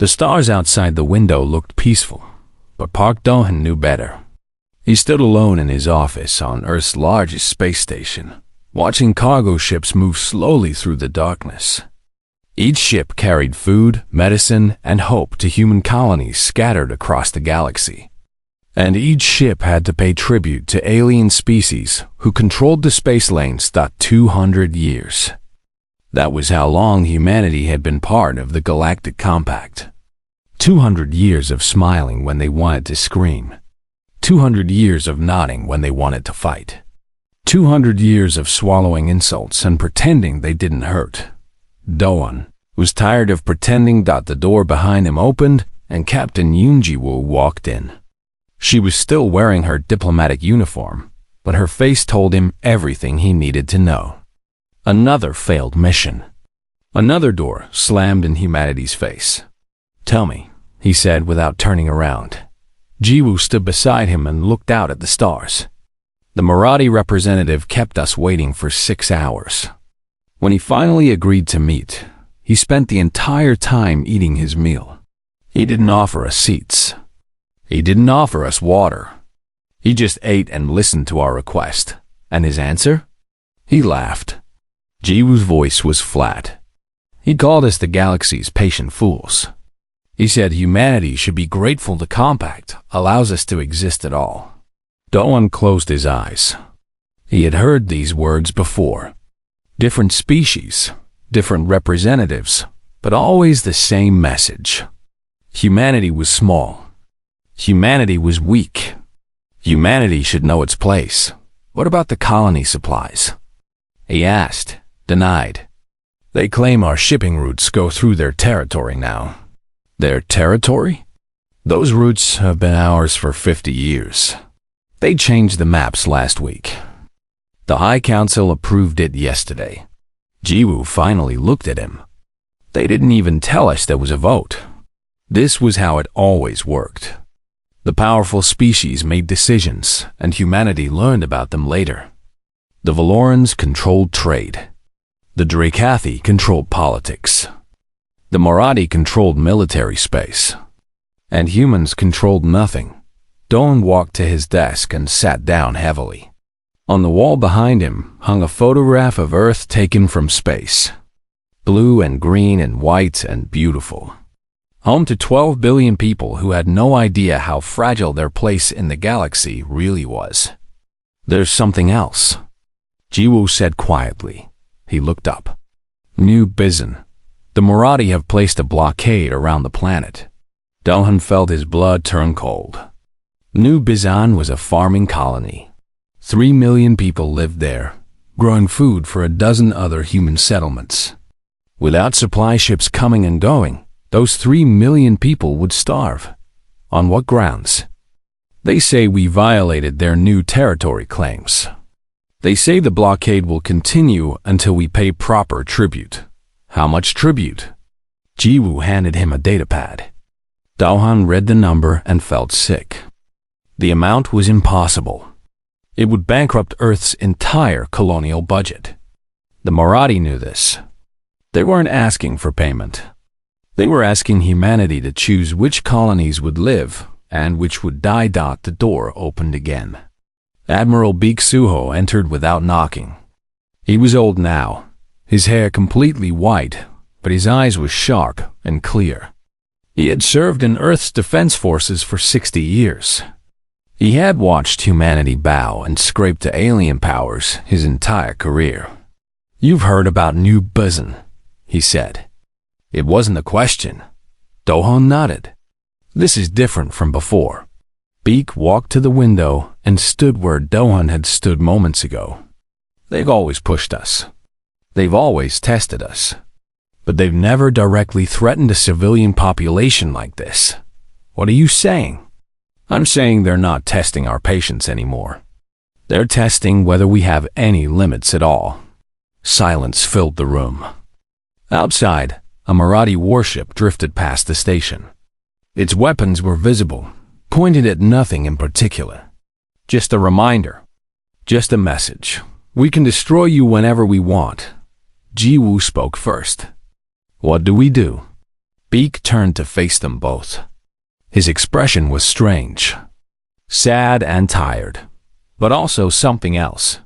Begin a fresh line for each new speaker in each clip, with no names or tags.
The stars outside the window looked peaceful, but Park Do-hyun knew better. He stood alone in his office on Earth's largest space station, watching cargo ships move slowly through the darkness. Each ship carried food, medicine, and hope to human colonies scattered across the galaxy. And each ship had to pay tribute to alien species who controlled the space lanes 200 years. That was how long humanity had been part of the Galactic Compact. 200 years of smiling when they wanted to scream. 200 years of nodding when they wanted to fight. 200 years of swallowing insults and pretending they didn't hurt. Do-hyun was tired of pretending. The door behind him opened and Captain Yoon Ji-woo walked in. She was still wearing her diplomatic uniform, but her face told him everything he needed to know. Another failed mission. Another door slammed in humanity's face. "Tell me," he said without turning around. Ji-woo stood beside him and looked out at the stars. The Marathi representative kept us waiting for 6 hours. When he finally agreed to meet, he spent the entire time eating his meal. He didn't offer us seats. He didn't offer us water. He just ate and listened to our request. And his answer? He laughed. Ji-woo's voice was flat. He called us the galaxy's patient fools. He said humanity should be grateful the Compact allows us to exist at all. Do-hyun closed his eyes. He had heard these words before. Different species, different representatives, but always the same message. Humanity was small. Humanity was weak. Humanity should know its place. What about the colony supplies? He asked, denied. They claim our shipping routes go through their territory now. Their territory? Those routes have been ours for 50 years. They changed the maps last week. The High Council approved it yesterday. Ji-woo finally looked at him. They didn't even tell us there was a vote. This was how it always worked. The powerful species made decisions, and humanity learned about them later. The Valorans controlled trade. The Drakathi controlled politics. The Marathi controlled military space. And humans controlled nothing. Do-hyun walked to his desk and sat down heavily. On the wall behind him hung a photograph of Earth taken from space. Blue and green and white and beautiful. Home to 12 billion people who had no idea how fragile their place in the galaxy really was. There's something else, Ji-woo said quietly. He looked up. New Bizan. The Marathi have placed a blockade around the planet. Do-hyun felt his blood turn cold. New Bizan was a farming colony. 3 million people lived there, growing food for a dozen other human settlements. Without supply ships coming and going, those 3 million people would starve. On what grounds? They say we violated their new territory claims. They say the blockade will continue until we pay proper tribute. How much tribute? Ji-woo handed him a datapad. Do-hyun read the number and felt sick. The amount was impossible. It would bankrupt Earth's entire colonial budget. The Marathi knew this. They weren't asking for payment. They were asking humanity to choose which colonies would live and which would die. The door opened again. Admiral Baek Suho entered without knocking. He was old now, his hair completely white, but his eyes were sharp and clear. He had served in Earth's defense forces for 60 years. He had watched humanity bow and scrape to alien powers his entire career. You've heard about New Bizan, he said. It wasn't a question. Do-hyun nodded. This is different from before. Baek walked to the window and stood where Do-hyun had stood moments ago. They've always pushed us. They've always tested us. But they've never directly threatened a civilian population like this. What are you saying? I'm saying they're not testing our patience anymore. They're testing whether we have any limits at all. Silence filled the room. Outside, a Marathi warship drifted past the station. Its weapons were visible, pointed at nothing in particular. Just a reminder. Just a message. We can destroy you whenever we want. Ji-woo spoke first. What do we do? Beak turned to face them both. His expression was strange, sad and tired, but also something else,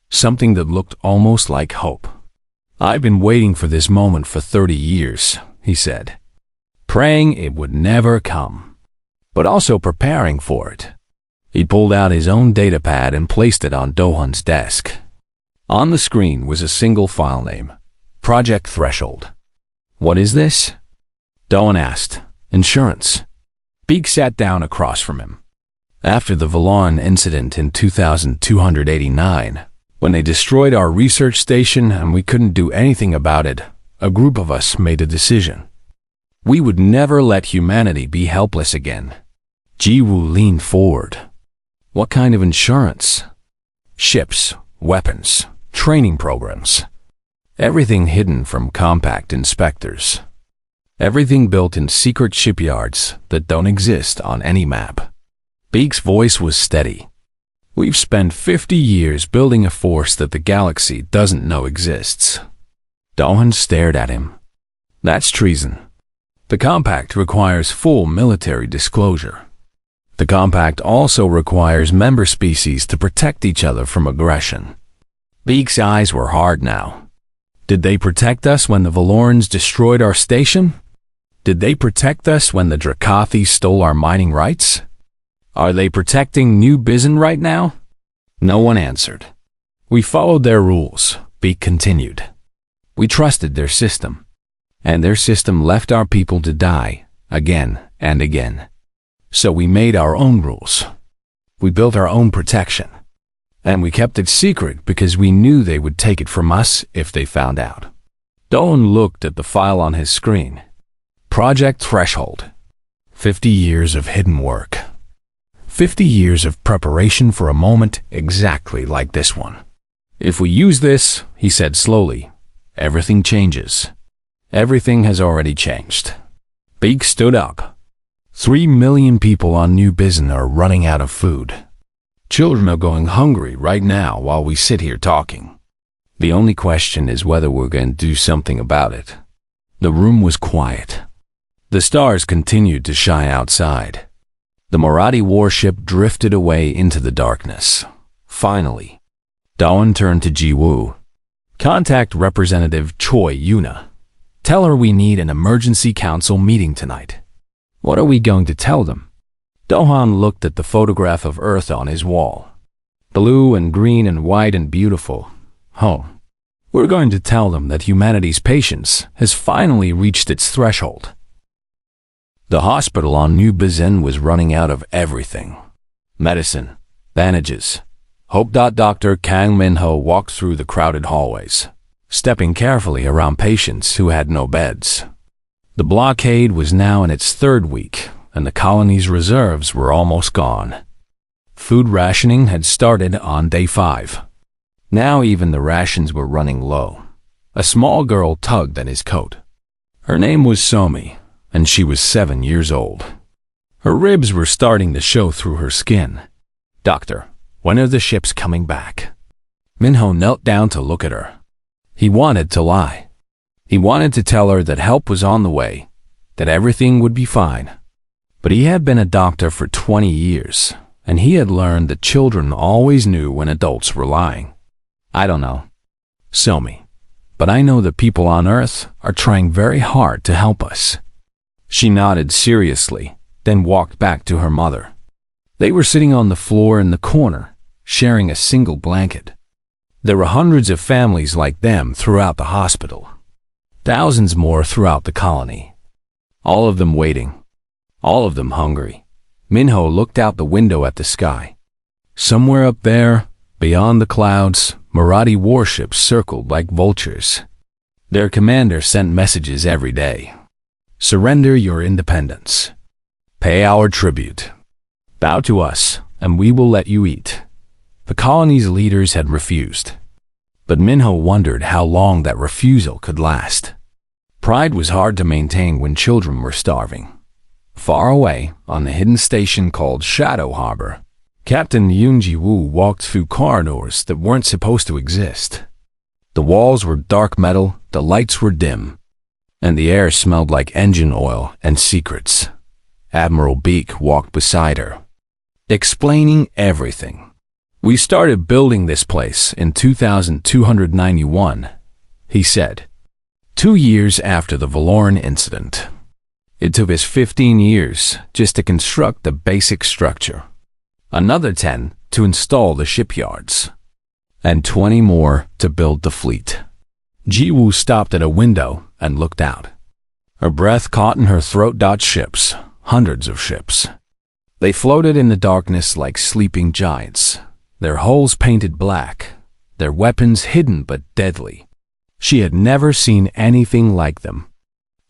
something that looked almost like hope. "I've been waiting for this moment for 30 years, he said, praying it would never come, but also preparing for it. He pulled out his own datapad and placed it on Do-hun's desk. On the screen was a single file name, Project Threshold. "What is this?" Do-hun asked. "Insurance." Beak sat down across from him. "After the Valon incident in 2289, when they destroyed our research station and we couldn't do anything about it, a group of us made a decision. We would never let humanity be helpless again." Ji-woo leaned forward. "What kind of insurance?" "Ships, weapons, training programs. Everything hidden from compact inspectors. Everything built in secret shipyards that don't exist on any map." Beak's voice was steady. "We've spent 50 years building a force that the galaxy doesn't know exists." Do-hun stared at him. "That's treason. The compact requires full military disclosure. The compact also requires member species to protect each other from aggression." Beak's eyes were hard now. "Did they protect us when the Valorans destroyed our station? Did they protect us when the Drakathi stole our mining rights? Are they protecting New Bizin right now?" No one answered. "We followed their rules," Beak continued. "We trusted their system. And their system left our people to die, again and again. So we made our own rules. We built our own protection. And we kept it secret because we knew they would take it from us if they found out." Do-hun looked at the file on his screen. Project Threshold. 50 years of hidden work. 50 years of preparation for a moment exactly like this one. "If we use this," he said slowly, "everything changes." "Everything has already changed." Beak stood up. 3 million people on New Bizin are running out of food. Children are going hungry right now while we sit here talking. The only question is whether we're going to do something about it." The room was quiet. The stars continued to shine outside. The Marathi warship drifted away into the darkness. Finally, Do-hun turned to Ji-woo. "Contact Representative Choi Yuna. Tell her we need an emergency council meeting tonight." "What are we going to tell them?" Do-hun looked at the photograph of Earth on his wall. "Blue and green and white and beautiful. Home. We're going to tell them that humanity's patience has finally reached its threshold." The hospital on New Bizin was running out of everything. Medicine, bandages. Hope. Dr. Kang Min-ho walked through the crowded hallways, stepping carefully around patients who had no beds. The blockade was now in its 3rd week, and the colony's reserves were almost gone. Food rationing had started on day 5. Now even the rations were running low. A small girl tugged at his coat. Her name was Somi, and she was 7 years old. Her ribs were starting to show through her skin. "Doctor, when are the ships coming back?" Min-ho knelt down to look at her. He wanted to lie. He wanted to tell her that help was on the way, that everything would be fine. But he had been a doctor for 20 years, and he had learned that children always knew when adults were lying. "I don't know, Somi, but I know that people on Earth are trying very hard to help us." She nodded seriously, then walked back to her mother. They were sitting on the floor in the corner, sharing a single blanket. There were hundreds of families like them throughout the hospital. Thousands more throughout the colony. All of them waiting. All of them hungry. Min-ho looked out the window at the sky. Somewhere up there, beyond the clouds, Marathi warships circled like vultures. Their commander sent messages every day. "Surrender your independence. Pay our tribute. Bow to us, and we will let you eat." The colony's leaders had refused. But Min-ho wondered how long that refusal could last. Pride was hard to maintain when children were starving. Far away, on the hidden station called Shadow Harbor, Captain Yoon Ji-woo walked through corridors that weren't supposed to exist. The walls were dark metal, the lights were dim. and the air smelled like engine oil and secrets. Admiral Beak walked beside her, explaining everything. "We started building this place in 2291, he said, 2 years after the Valoran incident. It took us 15 years just to construct the basic structure, another 10 to install the shipyards, and 20 more to build the fleet." Jiwoo stopped at a window and looked out. Her breath caught in her throat. Ships, hundreds of ships. They floated in the darkness like sleeping giants, their hulls painted black, their weapons hidden but deadly. She had never seen anything like them.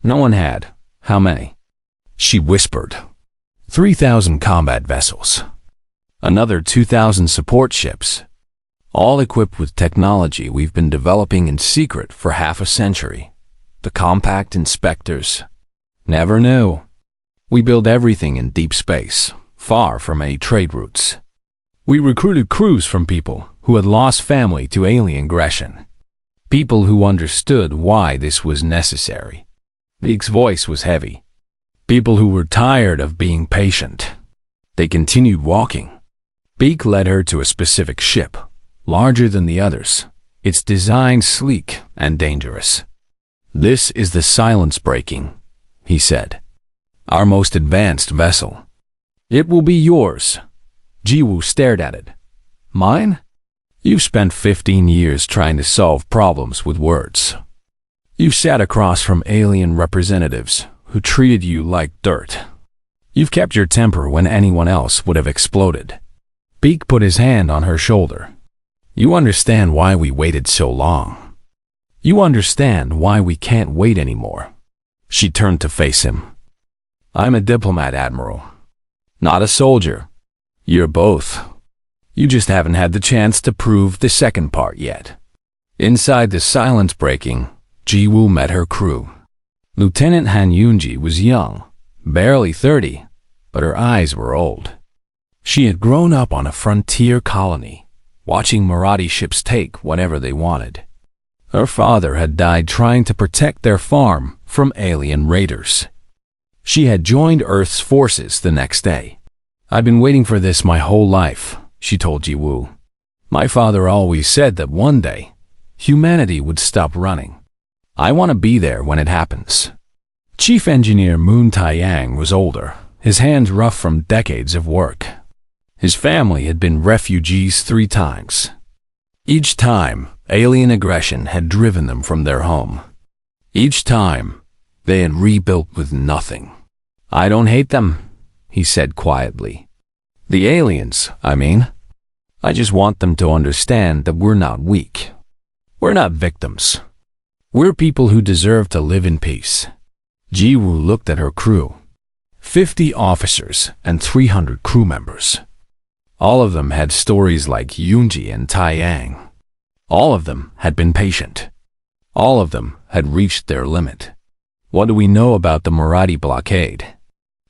No one had. "How many?" she whispered. 3,000 combat vessels. Another 2,000 support ships, all equipped with technology we've been developing in secret for half a century. The compact inspectors. Never knew. We build everything in deep space, far from any trade routes. We recruited crews from people who had lost family to alien aggression. People who understood why this was necessary." Beak's voice was heavy. People who were tired of being patient. They continued walking. Beak led her to a specific ship, larger than the others, its design sleek and dangerous. "This is the Silence Breaking," he said. "Our most advanced vessel. It will be yours." Jiwoo stared at it. "Mine? You've spent 15 years trying to solve problems with words. You've sat across from alien representatives who treated you like dirt. You've kept your temper when anyone else would have exploded." Beak put his hand on her shoulder. "You understand why we waited so long. You understand why we can't wait anymore." She turned to face him. "I'm a diplomat, Admiral, not a soldier. You're both. You just haven't had the chance to prove the second part yet." Inside the Silence Breaking, Jiwoo met her crew. Lieutenant Han Yoonji was young, barely 30, but her eyes were old. She had grown up on a frontier colony, watching Marathi ships take whatever they wanted. Her father had died trying to protect their farm from alien raiders. She had joined Earth's forces the next day. "I've been waiting for this my whole life," she told Jiwoo. "My father always said that one day, humanity would stop running. I want to be there when it happens." Chief Engineer Moon Taeyang was older, his hands rough from decades of work. His family had been refugees 3 times. Each time, alien aggression had driven them from their home. Each time, they had rebuilt with nothing. "I don't hate them," he said quietly. "The aliens, I mean. I just want them to understand that we're not weak. We're not victims. We're people who deserve to live in peace." Jiwoo looked at her crew. 50 officers and 300 crew members. All of them had stories like Yoonji and Taeyang. All of them had been patient. All of them had reached their limit. "What do we know about the Marathi blockade?"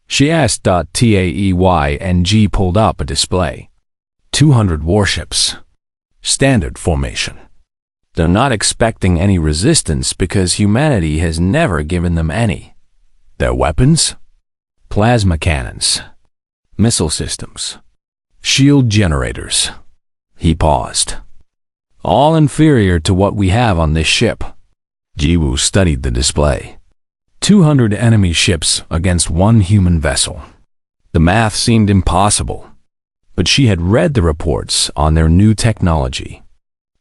she asked. Taeyng pulled up a display. 200 warships. Standard formation. They're not expecting any resistance because humanity has never given them any. Their weapons? Plasma cannons. Missile systems. Shield generators. He paused. All inferior to what we have on this ship. Jiwoo studied the display. 200 enemy ships against 1 human vessel. The math seemed impossible, but she had read the reports on their new technology.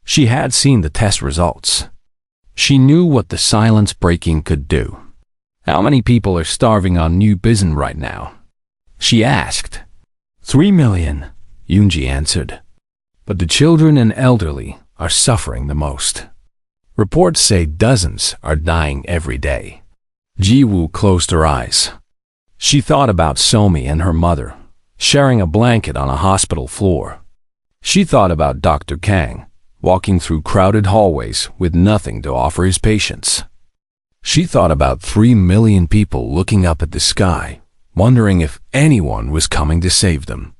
She had seen the test results. She knew what the Silence Breaking could do. "How many people are starving on New Bizen right now?" she asked. 3 million, Yoonji answered. "But the children and elderly are suffering the most. Reports say dozens are dying every day." Jiwoo closed her eyes. She thought about Somi and her mother, sharing a blanket on a hospital floor. She thought about Dr. Kang, walking through crowded hallways with nothing to offer his patients. She thought about 3 million people looking up at the sky, wondering if anyone was coming to save them.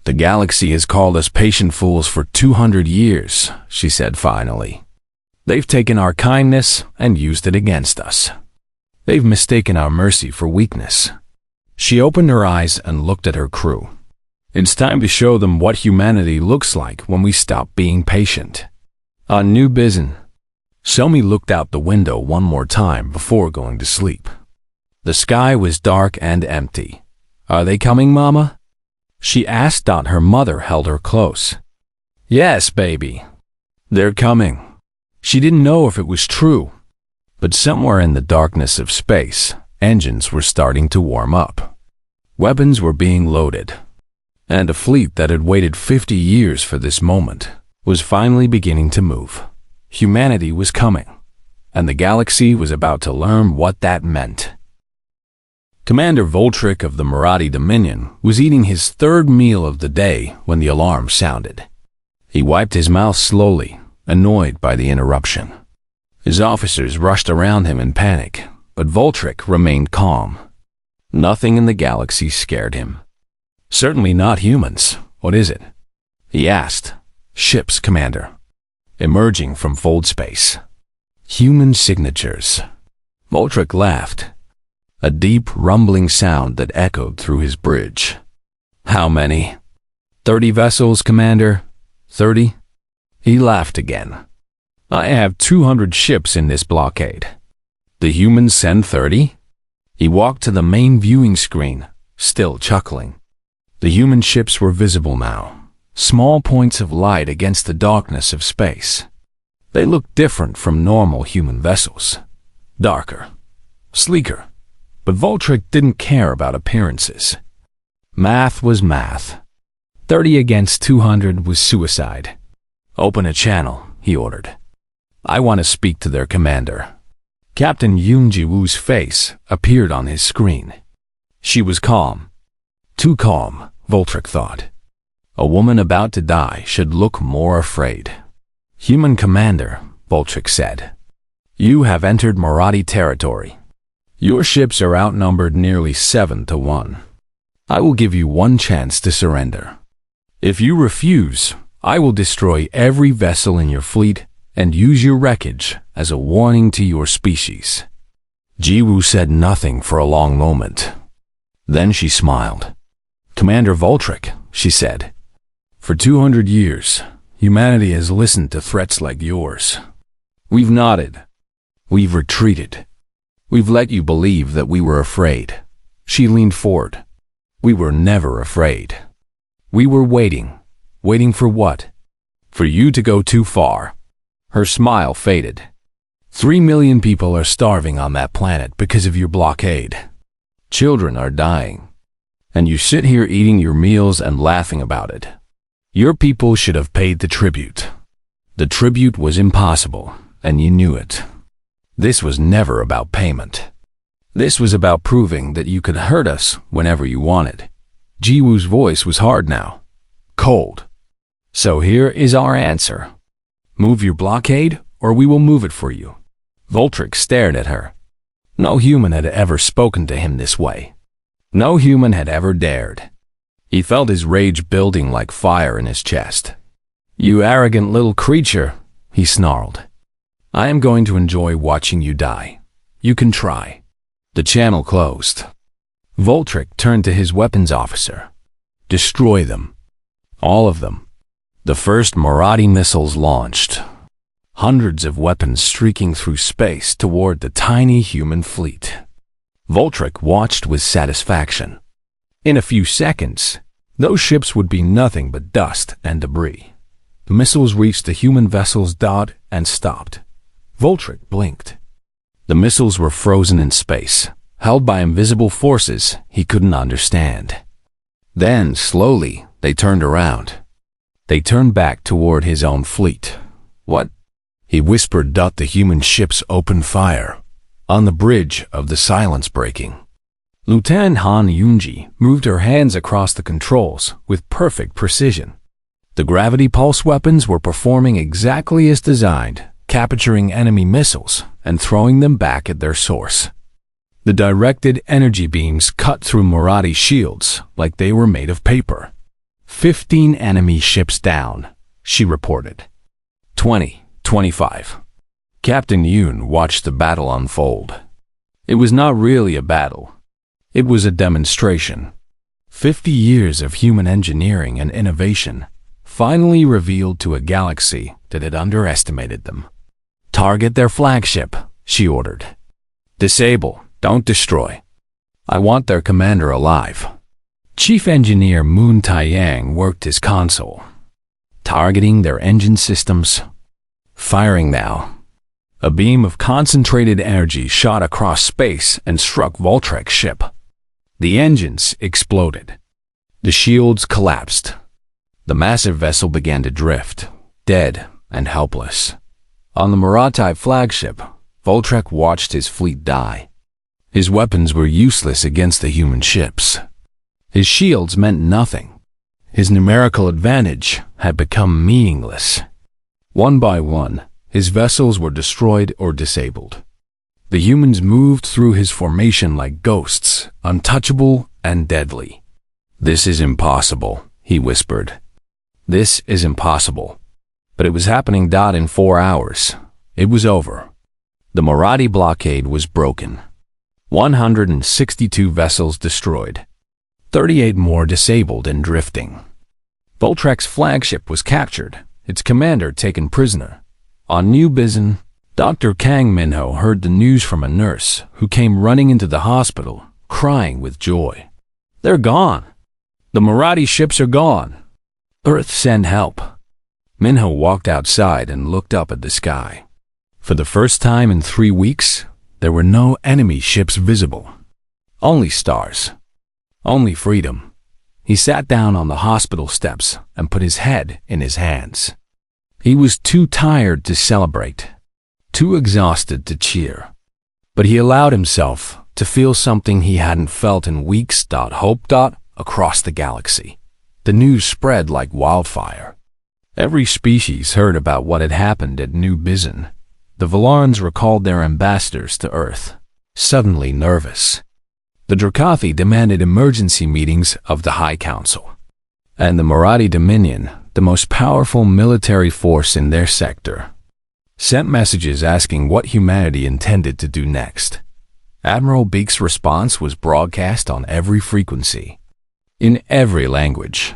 "The galaxy has called us patient fools for 200 years, she said finally. "They've taken our kindness and used it against us. They've mistaken our mercy for weakness. She opened her eyes and looked at her crew. It's time to show them what humanity looks like when we stop being patient. On new business. Somi looked out the window one more time before going to sleep. The sky was dark and empty. Are they coming, Mama? She asked. Her mother held her close. Yes, baby. They're coming. She didn't know if it was true, but somewhere in the darkness of space, engines were starting to warm up. Weapons were being loaded, and a fleet that had waited 50 years for this moment was finally beginning to move. Humanity was coming, and the galaxy was about to learn what that meant. Commander Voltric of the Marathi Dominion was eating his third meal of the day when the alarm sounded. He wiped his mouth slowly, annoyed by the interruption. His officers rushed around him in panic, but Voltric remained calm. Nothing in the galaxy scared him. Certainly not humans. What is it? He asked. Ships, Commander. Emerging from fold space. Human signatures. Voltric laughed. A deep, rumbling sound that echoed through his bridge. How many? 30 vessels, Commander. 30? He laughed again. I have 200 ships in this blockade. The humans send 30? He walked to the main viewing screen, still chuckling. The human ships were visible now, small points of light against the darkness of space. They looked different from normal human vessels. Darker, sleeker. But Voltric didn't care about appearances. Math was math. 30 against 200 was suicide. Open a channel, he ordered. I want to speak to their commander. Captain Yoon Ji-woo's face appeared on his screen. She was calm. Too calm, Voltric thought. A woman about to die should look more afraid. Human commander, Voltric said. You have entered Marathi territory. Your ships are outnumbered nearly 7 to 1. I will give you one chance to surrender. If you refuse, I will destroy every vessel in your fleet and use your wreckage as a warning to your species. Ji-woo said nothing for a long moment. Then she smiled. Commander Voltric, she said. For 200 years, humanity has listened to threats like yours. We've nodded. We've retreated. We've let you believe that we were afraid. She leaned forward. We were never afraid. We were waiting. Waiting for what? For you to go too far. Her smile faded. 3 million people are starving on that planet because of your blockade. Children are dying. And you sit here eating your meals and laughing about it. Your people should have paid the tribute. The tribute was impossible, and you knew it. This was never about payment. This was about proving that you could hurt us whenever you wanted. Ji-woo's voice was hard now. Cold. So here is our answer. Move your blockade, or we will move it for you. Voltric stared at her. No human had ever spoken to him this way. No human had ever dared. He felt his rage building like fire in his chest. You arrogant little creature, he snarled. I am going to enjoy watching you die. You can try. The channel closed. Voltric turned to his weapons officer. Destroy them. All of them. The first Marathi missiles launched. Hundreds of weapons streaking through space toward the tiny human fleet. Voltric watched with satisfaction. In a few seconds, those ships would be nothing but dust and debris. The missiles reached the human vessel's dot and stopped. Voltric blinked. The missiles were frozen in space, held by invisible forces he couldn't understand. Then, slowly, they turned around. They turned back toward his own fleet. What? He whispered. The human ships opened fire. On the bridge of the silence breaking. Lieutenant Han Yoonji moved her hands across the controls with perfect precision. The gravity pulse weapons were performing exactly as designed, capturing enemy missiles and throwing them back at their source. The directed energy beams cut through Marathi shields like they were made of paper. 15 enemy ships down, she reported. 20, 25. Captain Yoon watched the battle unfold. It was not really a battle. It was a demonstration. 50 years of human engineering and innovation finally revealed to a galaxy that had underestimated them. "Target their flagship," she ordered. "Disable, don't destroy. I want their commander alive." Chief Engineer Moon Taiyang worked his console. Targeting their engine systems. Firing now. A beam of concentrated energy shot across space and struck Voltrek's ship. The engines exploded. The shields collapsed. The massive vessel began to drift, dead and helpless. On the Marathi flagship, Voltrek watched his fleet die. His weapons were useless against the human ships. His shields meant nothing. His numerical advantage had become meaningless. One by one, his vessels were destroyed or disabled. The humans moved through his formation like ghosts, untouchable and deadly. "This is impossible," he whispered. "This is impossible." But it was happening. In 4 hours, it was over. The Marathi blockade was broken. 162 vessels destroyed. 38 more disabled and drifting. Voltrek's flagship was captured, its commander taken prisoner. On New Bizen, Dr. Kang Minho heard the news from a nurse who came running into the hospital, crying with joy. "They're gone. The Marathi ships are gone. Earth, send help." Minho walked outside and looked up at the sky. For the first time in 3 weeks, there were no enemy ships visible. Only stars. Only freedom. He sat down on the hospital steps and put his head in his hands. He was too tired to celebrate, too exhausted to cheer. But he allowed himself to feel something he hadn't felt in weeks. Hope. Across the galaxy, the news spread like wildfire. Every species heard about what had happened at New Bizen. The Vallarans recalled their ambassadors to Earth, suddenly nervous. The Drakathi demanded emergency meetings of the High Council. And the Marathi Dominion, the most powerful military force in their sector, sent messages asking what humanity intended to do next. Admiral Beek's response was broadcast on every frequency, in every language.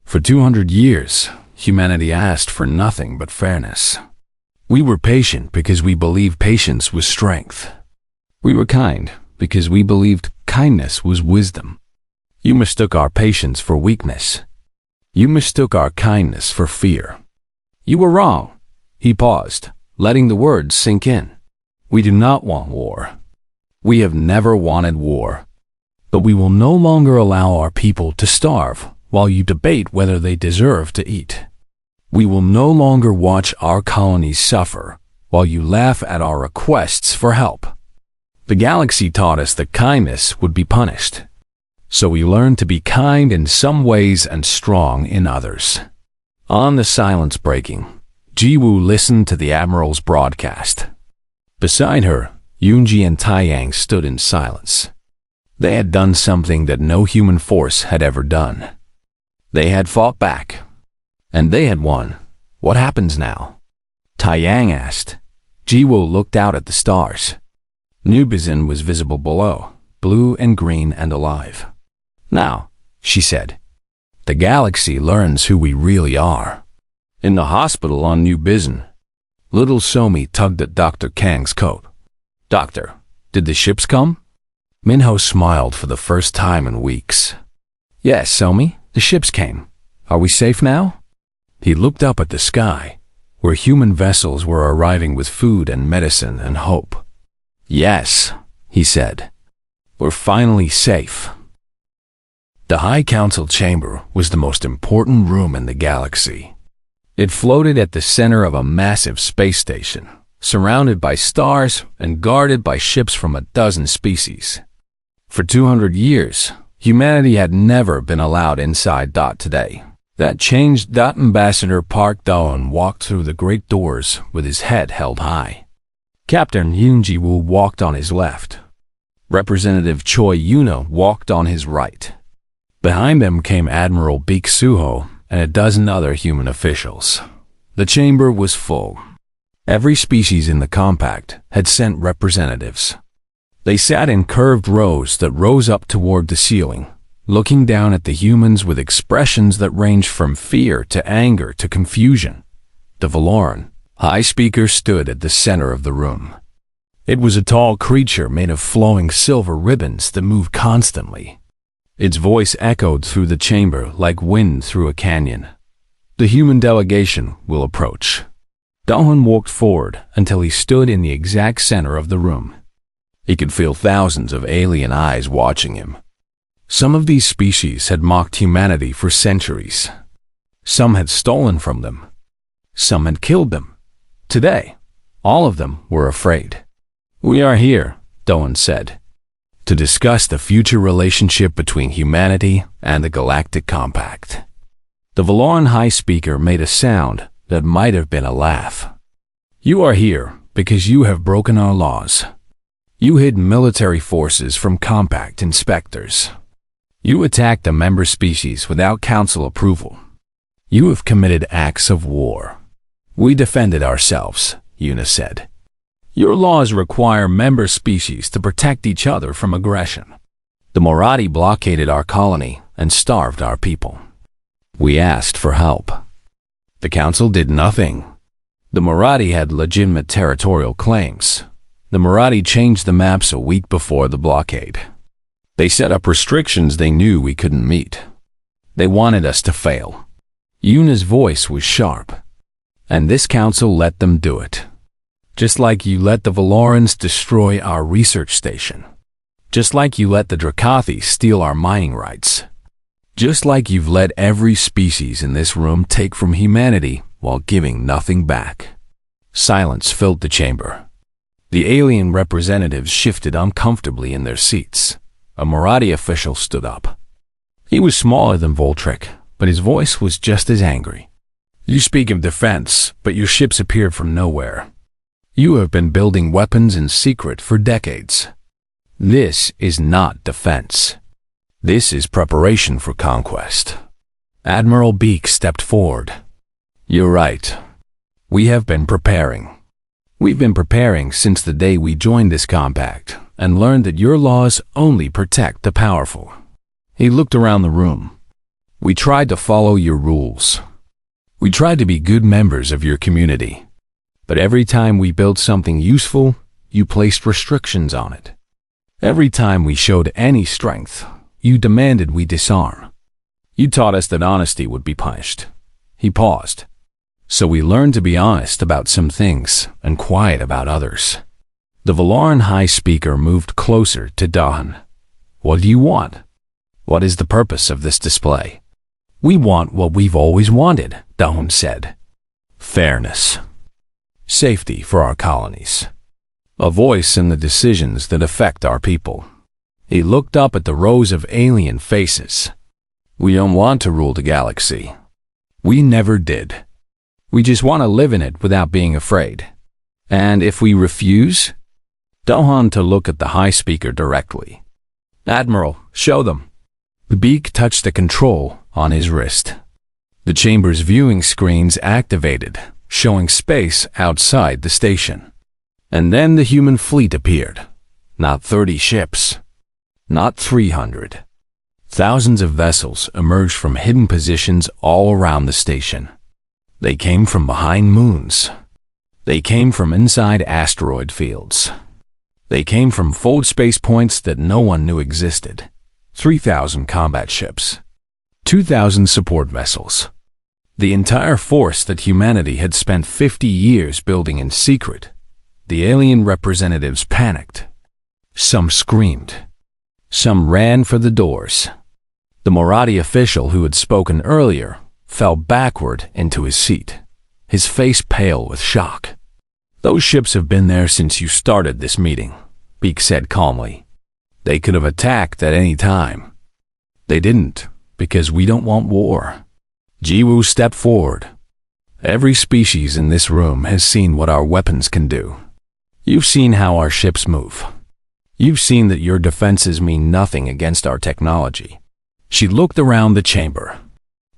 For 200 years, humanity asked for nothing but fairness. We were patient because we believed patience was strength. We were kind because we believed kindness was wisdom. You mistook our patience for weakness. You mistook our kindness for fear. You were wrong. He paused, letting the words sink in. We do not want war. We have never wanted war. But we will no longer allow our people to starve while you debate whether they deserve to eat. We will no longer watch our colonies suffer while you laugh at our requests for help. The galaxy taught us that kindness would be punished. So we learned to be kind in some ways and strong in others. On the silence breaking, Jiwoo listened to the Admiral's broadcast. Beside her, Yoonji and Taiyang stood in silence. They had done something that no human force had ever done. They had fought back. And they had won. What happens now? Taiyang asked. Jiwoo looked out at the stars. New Bizen was visible below, blue and green and alive. Now, she said, the galaxy learns who we really are. In the hospital on New Bizen, little Somi tugged at Dr. Kang's coat. Doctor, did the ships come? Minho smiled for the first time in weeks. Yes, Somi, the ships came. Are we safe now? He looked up at the sky, where human vessels were arriving with food and medicine and hope. Yes, he said. We're finally safe. The High Council chamber was the most important room in the galaxy. It floated at the center of a massive space station, surrounded by stars and guarded by ships from a dozen species. For 200 years, humanity had never been allowed inside. Today, that changed. Ambassador Park Dawn walked through the great doors with his head held high. Captain Yoonji Woo walked on his left. Representative Choi Yuno walked on his right. Behind them came Admiral Beek Suho and a dozen other human officials. The chamber was full. Every species in the compact had sent representatives. They sat in curved rows that rose up toward the ceiling, looking down at the humans with expressions that ranged from fear to anger to confusion. The Valoran high speaker stood at the center of the room. It was a tall creature made of flowing silver ribbons that moved constantly. Its voice echoed through the chamber like wind through a canyon. The human delegation will approach. Dalhan walked forward until he stood in the exact center of the room. He could feel thousands of alien eyes watching him. Some of these species had mocked humanity for centuries. Some had stolen from them. Some had killed them. Today, all of them were afraid. "We are here," Dalhan said, "to discuss the future relationship between humanity and the Galactic Compact." The Valoran high speaker made a sound that might have been a laugh. "You are here because you have broken our laws. You hid military forces from Compact inspectors. You attacked a member species without council approval. You have committed acts of war. We defended ourselves," Yuna said. "Your laws require member species to protect each other from aggression. The Moradi blockaded our colony and starved our people. We asked for help. The council did nothing. The Moradi had legitimate territorial claims. The Moradi changed the maps a week before the blockade. They set up restrictions they knew we couldn't meet. They wanted us to fail." Yuna's voice was sharp. "And this council let them do it. Just like you let the Valorans destroy our research station. Just like you let the Drakathi steal our mining rights. Just like you've let every species in this room take from humanity while giving nothing back." Silence filled the chamber. The alien representatives shifted uncomfortably in their seats. A Moradi official stood up. He was smaller than Voltric, but his voice was just as angry. "You speak of defense, but your ships appeared from nowhere. You have been building weapons in secret for decades. This is not defense. This is preparation for conquest." Admiral Beak stepped forward. "You're right. We have been preparing. We've been preparing since the day we joined this compact and learned that your laws only protect the powerful." He looked around the room. "We tried to follow your rules. We tried to be good members of your community. But every time we built something useful, you placed restrictions on it. Every time we showed any strength, you demanded we disarm. You taught us that honesty would be punished." He paused. "So we learned to be honest about some things and quiet about others." The Valoran high speaker moved closer to Dahan. "What do you want? What is the purpose of this display?" "We want what we've always wanted," Dahan said. "Fairness. Safety for our colonies. A voice in the decisions that affect our people." He looked up at the rows of alien faces. "We don't want to rule the galaxy. We never did. We just want to live in it without being afraid. And if we refuse?" Dahan to look at the high speaker directly. "Admiral, show them." The beak touched the control on his wrist. The chamber's viewing screens activated, showing space outside the station. And then the human fleet appeared. Not 30 ships. Not 300. Thousands of vessels emerged from hidden positions all around the station. They came from behind moons. They came from inside asteroid fields. They came from fold space points that no one knew existed. 3,000 combat ships. 2,000 support vessels. The entire force that humanity had spent 50 years building in secret. The alien representatives panicked. Some screamed. Some ran for the doors. The Moradi official who had spoken earlier fell backward into his seat, his face pale with shock. "Those ships have been there since you started this meeting," Beak said calmly. "They could have attacked at any time. They didn't, because we don't want war." Jiwoo stepped forward. "Every species in this room has seen what our weapons can do. You've seen how our ships move. You've seen that your defenses mean nothing against our technology." She looked around the chamber.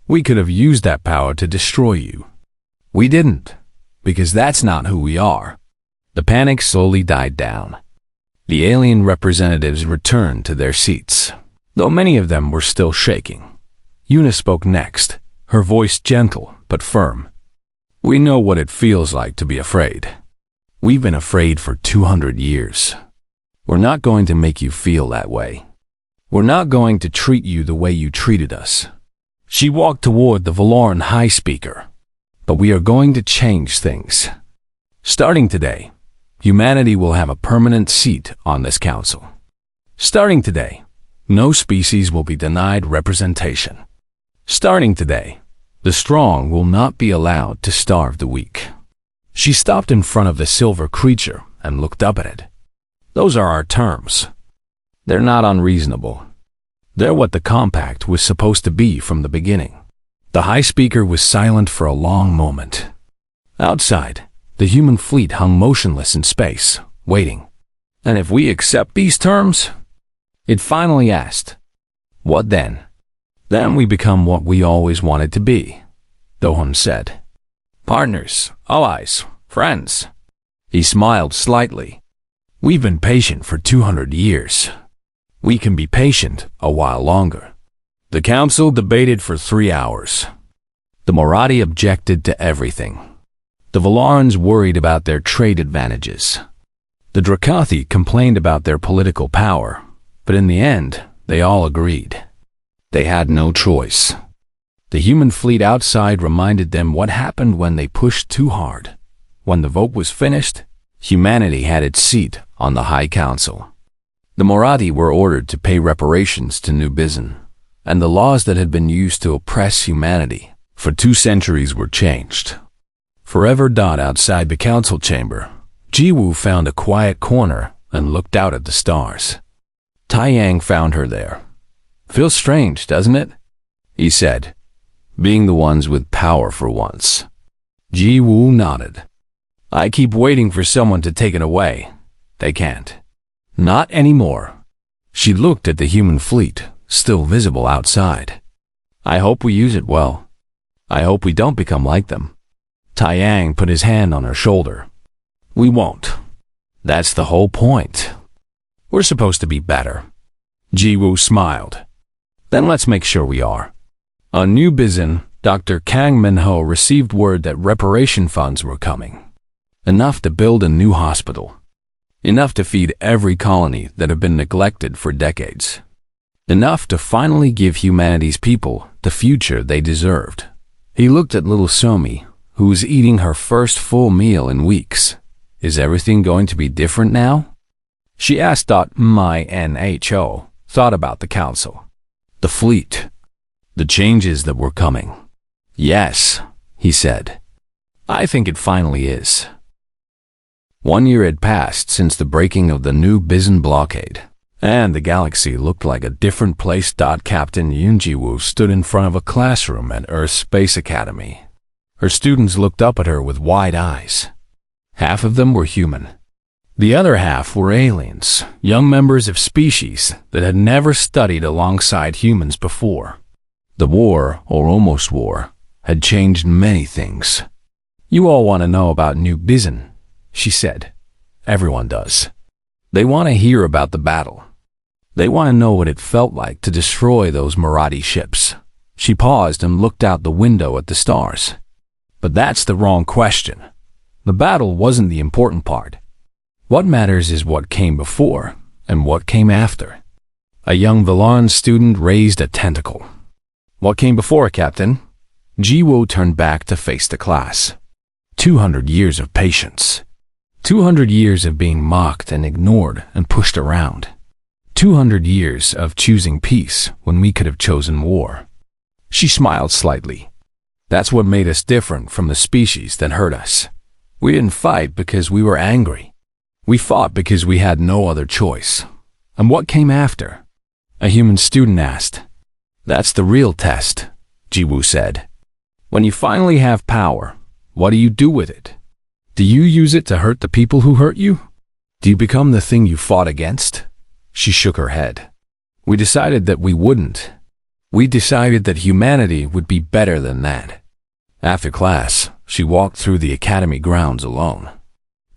"We could have used that power to destroy you. We didn't, because that's not who we are." The panic slowly died down. The alien representatives returned to their seats, though many of them were still shaking. Una spoke next, her voice gentle but firm. "We know what it feels like to be afraid. We've been afraid for 200 years. We're not going to make you feel that way. We're not going to treat you the way you treated us." She walked toward the Valoran high speaker. "But we are going to change things. Starting today, humanity will have a permanent seat on this council. Starting today, no species will be denied representation. Starting today, the strong will not be allowed to starve the weak." She stopped in front of the silver creature and looked up at it. "Those are our terms. They're not unreasonable. They're what the compact was supposed to be from the beginning." The high speaker was silent for a long moment. Outside, the human fleet hung motionless in space, waiting. "And if we accept these terms?" it finally asked. "What then?" "Then we become what we always wanted to be," Dohun said. "Partners, allies, friends." He smiled slightly. "We've been patient for 200 years. We can be patient a while longer." The council debated for 3 hours. The Moratti objected to everything. The Valarans worried about their trade advantages. The Drakathi complained about their political power, but in the end, they all agreed. They had no choice. The human fleet outside reminded them what happened when they pushed too hard. When the vote was finished, humanity had its seat on the High Council. The Moratti were ordered to pay reparations to New Bizin, and the laws that had been used to oppress humanity for 2 centuries were changed. Forever outside the council chamber, Jiwoo found a quiet corner and looked out at the stars. Taiyang found her there. "Feels strange, doesn't it?" he said, "being the ones with power for once." Jiwoo nodded. "I keep waiting for someone to take it away. They can't. Not anymore." She looked at the human fleet, still visible outside. "I hope we use it well. I hope we don't become like them." Taiyang put his hand on her shoulder. "We won't. That's the whole point. We're supposed to be better." Jiwoo smiled. "Then let's make sure we are." On New Bizin, Dr. Kang Minho received word that reparation funds were coming. Enough to build a new hospital. Enough to feed every colony that had been neglected for decades. Enough to finally give humanity's people the future they deserved. He looked at little Somi, who was eating her first full meal in weeks. "Is everything going to be different now?" She asked. My NHO thought about the council. The fleet. The changes that were coming. "Yes," he said. "I think it finally is." 1 year had passed since the breaking of the New Bizin blockade, and the galaxy looked like a different place. Captain Yunjiwoo stood in front of a classroom at Earth Space Academy. Her students looked up at her with wide eyes. Half of them were human. The other half were aliens, young members of species that had never studied alongside humans before. The war, or almost war, had changed many things. "You all want to know about New Bizin," she said. "Everyone does. They want to hear about the battle. They want to know what it felt like to destroy those Moratti ships." She paused and looked out the window at the stars. "But that's the wrong question. The battle wasn't the important part. What matters is what came before and what came after." A young Valoran student raised a tentacle. "What came before, Captain?" Jiwoo turned back to face the class. 200 years of patience. 200 years of being mocked and ignored and pushed around. 200 years of choosing peace when we could have chosen war. She smiled slightly. "That's what made us different from the species that hurt us. We didn't fight because we were angry. We fought because we had no other choice." "And what came after?" a human student asked. "That's the real test," Jiwoo said. "When you finally have power, what do you do with it? Do you use it to hurt the people who hurt you? Do you become the thing you fought against?" She shook her head. "We decided that we wouldn't. We decided that humanity would be better than that." After class, she walked through the academy grounds alone.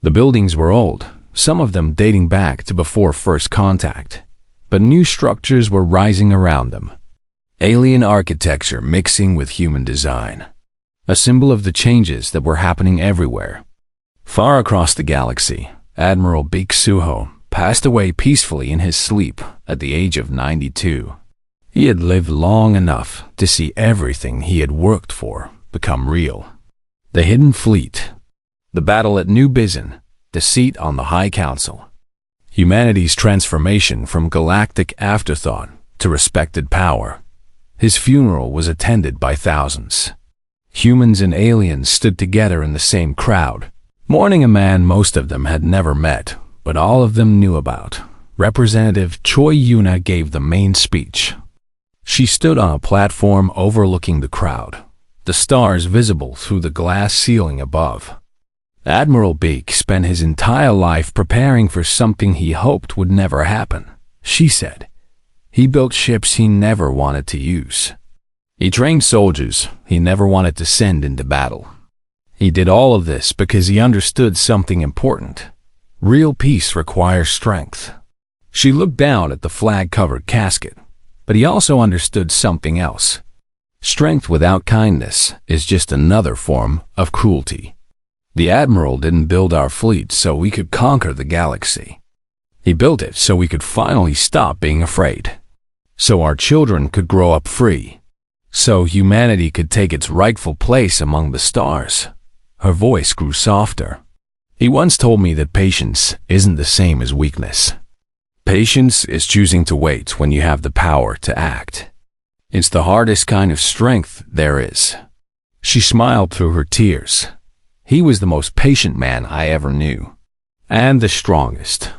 The buildings were old, some of them dating back to before first contact. But new structures were rising around them. Alien architecture mixing with human design. A symbol of the changes that were happening everywhere. Far across the galaxy, Admiral Beak Suho passed away peacefully in his sleep at the age of 92. He had lived long enough to see everything he had worked for become real. The Hidden Fleet, the battle at New Bizon, the seat on the High Council. Humanity's transformation from galactic afterthought to respected power. His funeral was attended by thousands. Humans and aliens stood together in the same crowd, mourning a man most of them had never met, but all of them knew about. Representative Choi Yuna gave the main speech. She stood on a platform overlooking the crowd, the stars visible through the glass ceiling above. Admiral Beak spent his entire life preparing for something he hoped would never happen, she said. He built ships he never wanted to use. He trained soldiers he never wanted to send into battle. He did all of this because he understood something important. Real peace requires strength. She looked down at the flag-covered casket, but he also understood something else. Strength without kindness is just another form of cruelty. The Admiral didn't build our fleet so we could conquer the galaxy. He built it so we could finally stop being afraid. So our children could grow up free. So humanity could take its rightful place among the stars. Her voice grew softer. He once told me that patience isn't the same as weakness. Patience is choosing to wait when you have the power to act. It's the hardest kind of strength there is. She smiled through her tears. He was the most patient man I ever knew. And the strongest.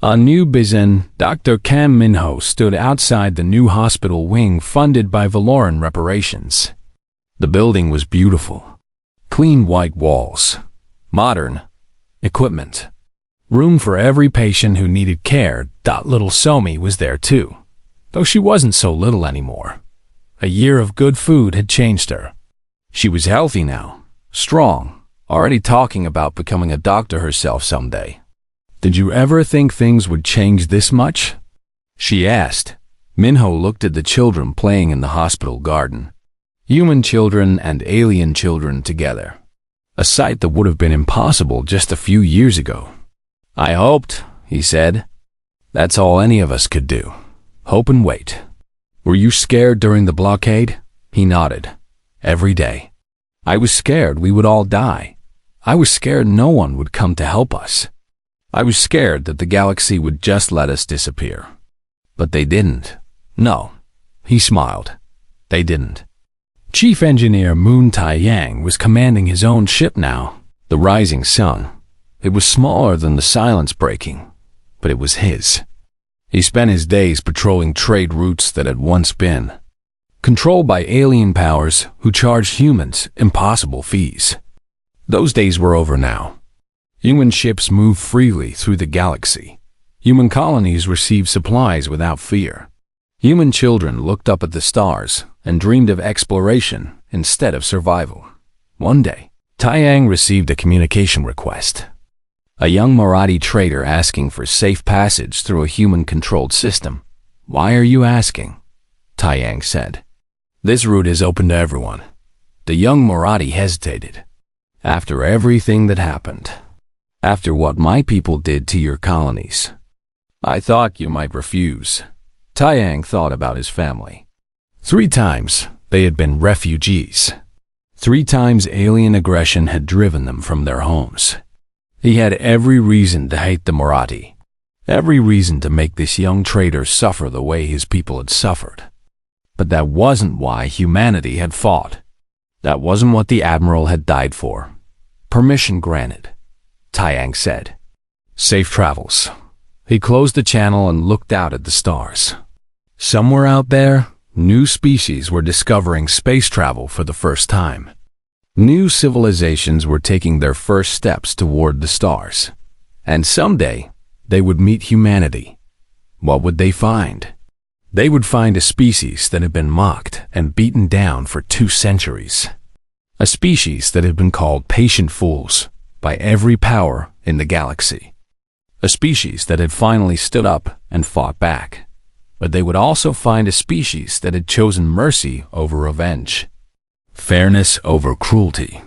On New Bizon, Dr. Kam Minho stood outside the new hospital wing funded by Valoran reparations. The building was beautiful. Clean white walls. Modern equipment. Room for every patient who needed care. Little Somi was there too, though she wasn't so little anymore. A year of good food had changed her. She was healthy now, strong, already talking about becoming a doctor herself someday. Did you ever think things would change this much? She asked. Minho looked at the children playing in the hospital garden. Human children and alien children together. A sight that would have been impossible just a few years ago. I hoped, he said. That's all any of us could do. Hope and wait. Were you scared during the blockade? He nodded. Every day. I was scared we would all die. I was scared no one would come to help us. I was scared that the galaxy would just let us disappear. But they didn't. No. He smiled. They didn't. Chief Engineer Moon Tai-Yang was commanding his own ship now, the Rising Sun. It was smaller than the Silence Breaking, but it was his. He spent his days patrolling trade routes that had once been controlled by alien powers who charged humans impossible fees. Those days were over now. Human ships moved freely through the galaxy. Human colonies received supplies without fear. Human children looked up at the stars and dreamed of exploration instead of survival. One day, Tai-Yang received a communication request. A young Marathi trader asking for safe passage through a human-controlled system. Why are you asking? Tai-Yang said. This route is open to everyone. The young Marathi hesitated. After everything that happened. After what my people did to your colonies. I thought you might refuse. Tai-Yang thought about his family. 3 times they had been refugees. 3 times alien aggression had driven them from their homes. He had every reason to hate the Marathi. Every reason to make this young trader suffer the way his people had suffered. But that wasn't why humanity had fought. That wasn't what the Admiral had died for. Permission granted. Tai-Yang said. Safe travels. He closed the channel and looked out at the stars. Somewhere out there, new species were discovering space travel for the first time. New civilizations were taking their first steps toward the stars. And someday, they would meet humanity. What would they find? They would find a species that had been mocked and beaten down for 2 centuries. A species that had been called patient fools by every power in the galaxy. a species that had finally stood up and fought back. But they would also find a species that had chosen mercy over revenge, fairness over cruelty,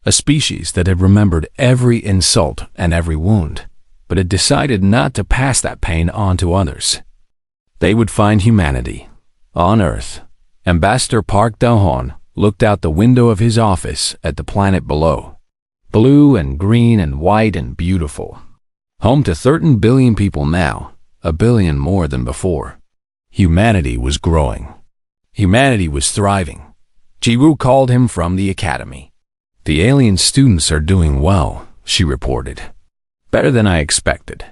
a species that had remembered every insult and every wound, but had decided not to pass that pain on to others. They would find humanity on Earth. Ambassador Park Do-hon looked out the window of his office at the planet below, blue and green and white and beautiful. Home to 13 billion people now, a billion more than before. Humanity was growing. Humanity was thriving. Ji-woo called him from the academy. The alien students are doing well, she reported. Better than I expected.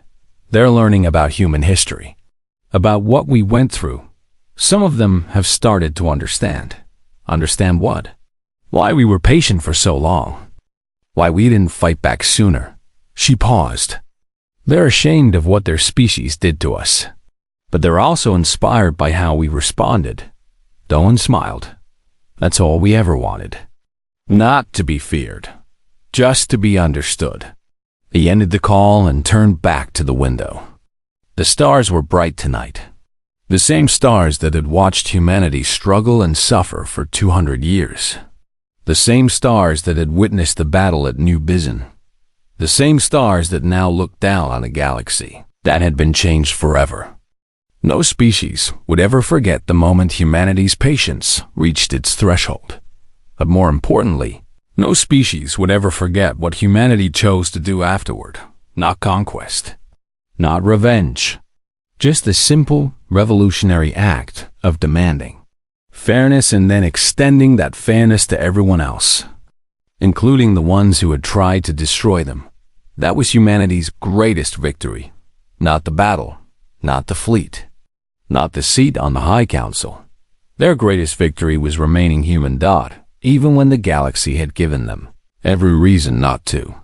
They're learning about human history, about what we went through. Some of them have started to understand. Understand what? Why we were patient for so long. Why we didn't fight back sooner. She paused. They're ashamed of what their species did to us, but they're also inspired by how we responded. Do-hon smiled. That's all we ever wanted. Not to be feared, just to be understood. He ended the call and turned back to the window. The stars were bright tonight. The same stars that had watched humanity struggle and suffer for 200 years. The same stars that had witnessed the battle at New Bizen. The same stars that now looked down on a galaxy that had been changed forever. No species would ever forget the moment humanity's patience reached its threshold. But more importantly, no species would ever forget what humanity chose to do afterward. Not conquest, not revenge. Just the simple, revolutionary act of demanding fairness and then extending that fairness to everyone else, including the ones who had tried to destroy them. That was humanity's greatest victory. Not the battle, not the fleet, not the seat on the High Council. Their greatest victory was remaining human, even when the galaxy had given them every reason not to.